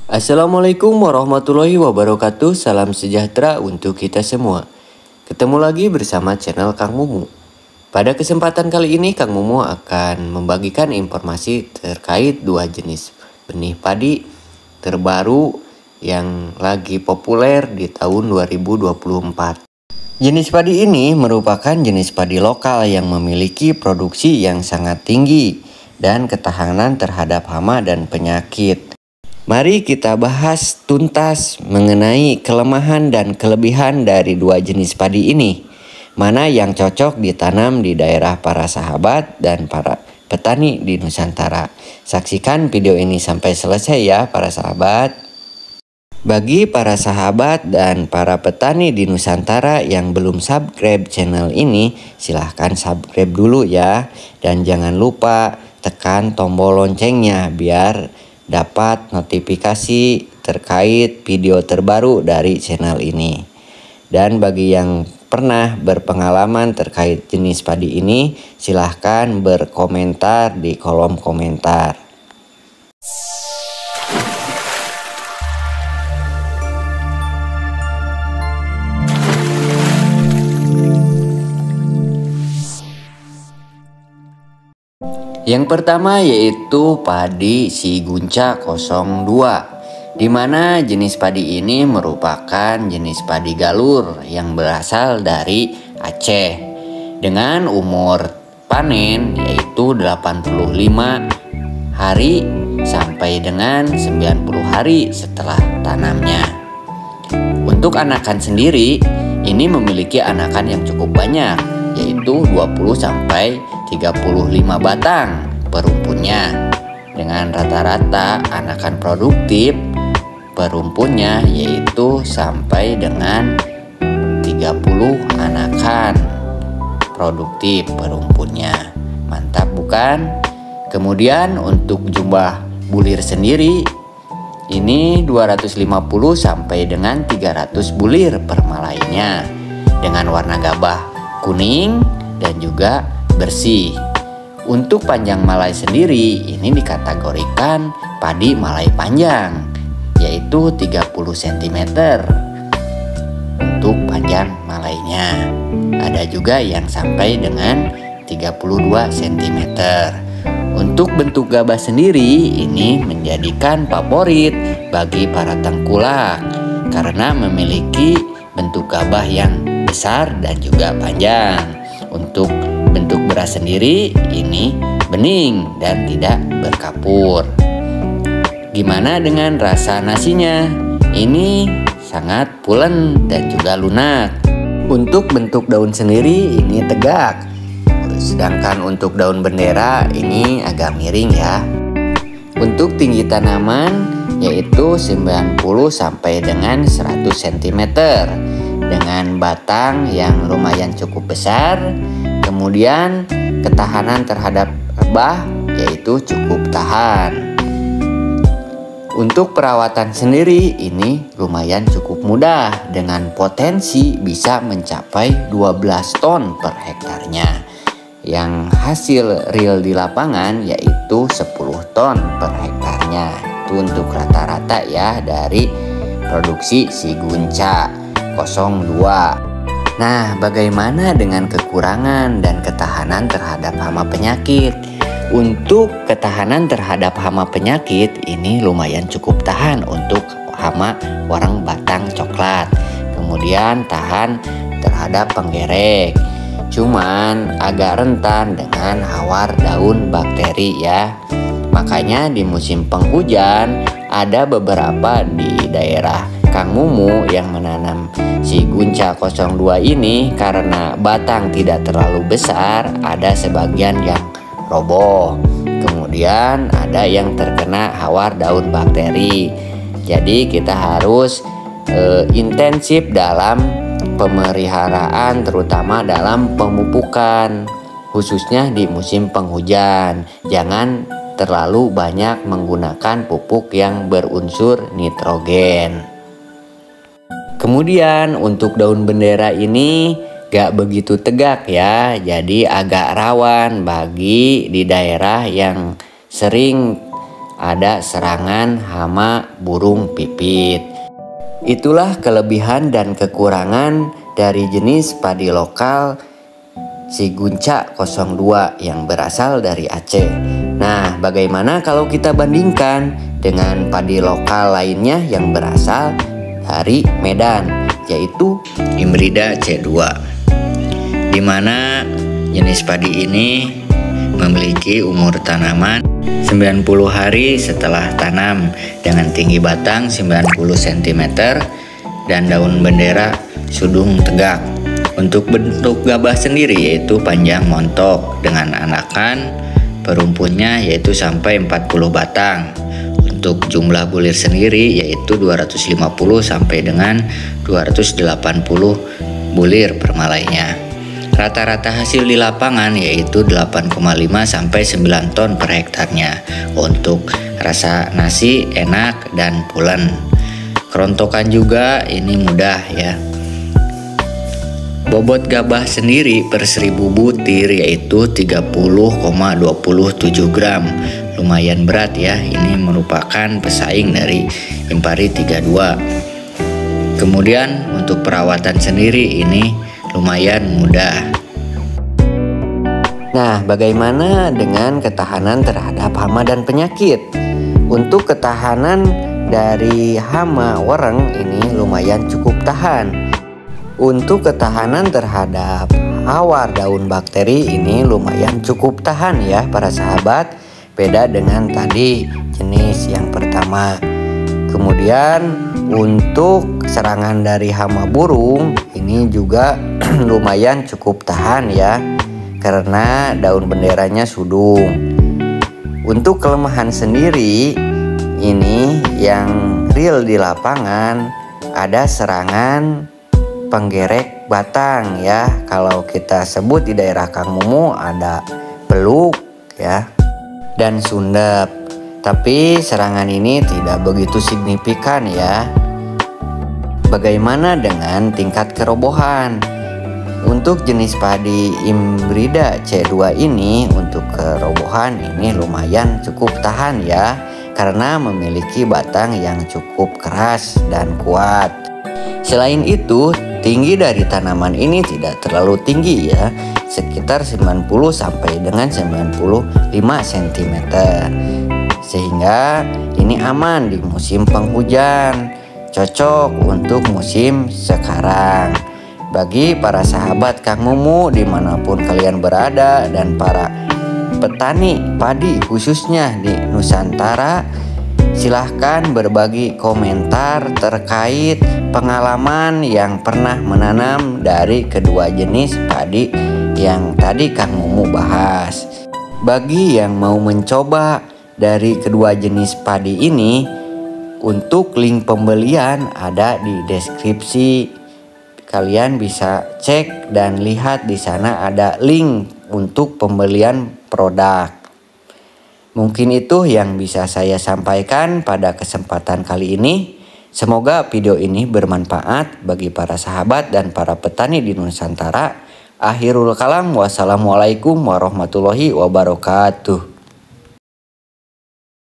Assalamualaikum warahmatullahi wabarakatuh. Salam sejahtera untuk kita semua. Ketemu lagi bersama channel Kang Mumu. Pada kesempatan kali ini Kang Mumu akan membagikan informasi terkait dua jenis benih padi terbaru yang lagi populer di tahun 2024. Jenis padi ini merupakan jenis padi lokal yang memiliki produksi yang sangat tinggi dan ketahanan terhadap hama dan penyakit. Mari kita bahas tuntas mengenai kelemahan dan kelebihan dari dua jenis padi ini. Mana yang cocok ditanam di daerah para sahabat dan para petani di Nusantara. Saksikan video ini sampai selesai ya para sahabat. Bagi para sahabat dan para petani di Nusantara yang belum subscribe channel ini, silahkan subscribe dulu ya. Dan jangan lupa tekan tombol loncengnya biar dapat notifikasi terkait video terbaru dari channel ini. Dan bagi yang pernah berpengalaman terkait jenis padi ini, silahkan berkomentar di kolom komentar. Yang pertama yaitu padi Sigunca 02, di mana jenis padi ini merupakan jenis padi galur yang berasal dari Aceh dengan umur panen yaitu 85 hari sampai dengan 90 hari setelah tanamnya. Untuk anakan sendiri ini memiliki anakan yang cukup banyak, yaitu 20 sampai 35 batang perumpunnya, dengan rata-rata anakan produktif perumpunnya yaitu sampai dengan 30 anakan produktif perumpunnya. Mantap bukan? Kemudian untuk jumlah bulir sendiri ini 250 sampai dengan 300 bulir per malainya, dengan warna gabah kuning dan juga bersih. Untuk panjang malai sendiri ini dikategorikan padi malai panjang, yaitu 30 cm untuk panjang malainya. Ada juga yang sampai dengan 32 cm. Untuk bentuk gabah sendiri ini menjadikan favorit bagi para tengkulak karena memiliki bentuk gabah yang besar dan juga panjang. Untuk bentuk beras sendiri ini bening dan tidak berkapur. Gimana dengan rasa nasinya? Ini sangat pulen dan juga lunak. Untuk bentuk daun sendiri ini tegak, sedangkan untuk daun bendera ini agak miring ya. Untuk tinggi tanaman yaitu 90 sampai dengan 100 cm dengan batang yang lumayan cukup besar. Kemudian ketahanan terhadap rebah yaitu cukup tahan. Untuk perawatan sendiri ini lumayan cukup mudah dengan potensi bisa mencapai 12 ton per hektarnya. Yang hasil real di lapangan yaitu 10 ton per hektarnya. Itu untuk rata-rata ya dari produksi Sigunca 02. Nah, bagaimana dengan kekurangan dan ketahanan terhadap hama penyakit? Untuk ketahanan terhadap hama penyakit ini lumayan cukup tahan untuk hama warang batang coklat. Kemudian tahan terhadap penggerek. Cuman agak rentan dengan hawar daun bakteri ya. Makanya di musim penghujan ada beberapa di daerah Kang Mumu yang menanam Sigunca 02 ini karena batang tidak terlalu besar, ada sebagian yang roboh. Kemudian ada yang terkena hawar daun bakteri. Jadi kita harus intensif dalam pemeliharaan, terutama dalam pemupukan, khususnya di musim penghujan. Jangan terlalu banyak menggunakan pupuk yang berunsur nitrogen. Kemudian untuk daun bendera ini gak begitu tegak ya, jadi agak rawan bagi di daerah yang sering ada serangan hama burung pipit. Itulah kelebihan dan kekurangan dari jenis padi lokal Si Gunca 02 yang berasal dari Aceh. Nah, bagaimana kalau kita bandingkan dengan padi lokal lainnya yang berasal dari Medan, yaitu Imbrida C2, di mana jenis padi ini memiliki umur tanaman 90 hari setelah tanam dengan tinggi batang 90 cm dan daun bendera sudung tegak. Untuk bentuk gabah sendiri yaitu panjang montok dengan anakan perumpunnya yaitu sampai 40 batang. Untuk jumlah bulir sendiri yaitu 250 sampai dengan 280 bulir per malainya. Rata-rata hasil di lapangan yaitu 8,5 sampai 9 ton per hektarnya. Untuk rasa nasi enak dan pulen. Kerontokan juga ini mudah ya. Bobot gabah sendiri per 1000 butir yaitu 30,27 gram. Lumayan berat ya, ini merupakan pesaing dari Impari 32. Kemudian untuk perawatan sendiri ini lumayan mudah. Nah, bagaimana dengan ketahanan terhadap hama dan penyakit? Untuk ketahanan dari hama wereng ini lumayan cukup tahan. Untuk ketahanan terhadap hawar daun bakteri ini lumayan cukup tahan ya para sahabat. Beda dengan tadi jenis yang pertama. Kemudian untuk serangan dari hama burung ini juga lumayan cukup tahan ya, karena daun benderanya sudung. Untuk kelemahan sendiri ini yang real di lapangan ada serangan penggerek batang ya. Kalau kita sebut di daerah Kang Mumu ada peluk ya dan sundep. Tapi serangan ini tidak begitu signifikan ya. Bagaimana dengan tingkat kerobohan? Untuk jenis padi Imbrida C2 ini untuk kerobohan ini lumayan cukup tahan ya, karena memiliki batang yang cukup keras dan kuat. Selain itu, tinggi dari tanaman ini tidak terlalu tinggi ya, sekitar 90 sampai dengan 95 cm. Sehingga ini aman di musim penghujan, cocok untuk musim sekarang. Bagi para sahabat Kang Mumu dimanapun kalian berada dan para petani padi khususnya di Nusantara, silahkan berbagi komentar terkait pengalaman yang pernah menanam dari kedua jenis padi yang tadi Kang Mumu bahas. Bagi yang mau mencoba dari kedua jenis padi ini, untuk link pembelian ada di deskripsi. Kalian bisa cek dan lihat di sana ada link untuk pembelian produk. Mungkin itu yang bisa saya sampaikan pada kesempatan kali ini. Semoga video ini bermanfaat bagi para sahabat dan para petani di Nusantara. Akhirul kalam, wassalamualaikum warahmatullahi wabarakatuh.